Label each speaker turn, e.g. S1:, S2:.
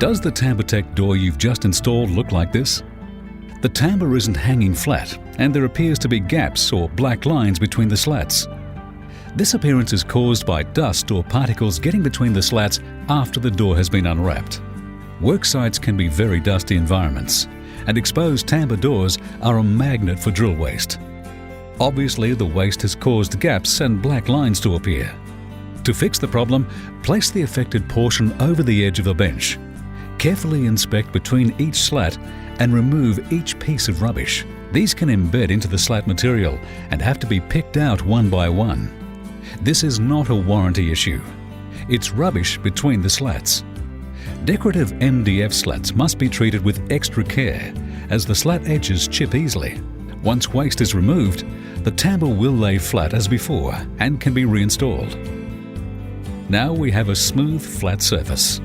S1: Does the TambourTech door you've just installed look like this? The tambour isn't hanging flat, and there appears to be gaps or black lines between the slats. This appearance is caused by dust or particles getting between the slats after the door has been unwrapped. Work sites can be very dusty environments, and exposed tambour doors are a magnet for drill waste. Obviously, the waste has caused gaps and black lines to appear. To fix the problem, place the affected portion over the edge of a bench. Carefully inspect between each slat and remove each piece of rubbish. These can embed into the slat material and have to be picked out one by one. This is not a warranty issue. It's rubbish between the slats. Decorative MDF slats must be treated with extra care, as the slat edges chip easily. Once waste is removed, the tambour will lay flat as before and can be reinstalled. Now we have a smooth, flat surface.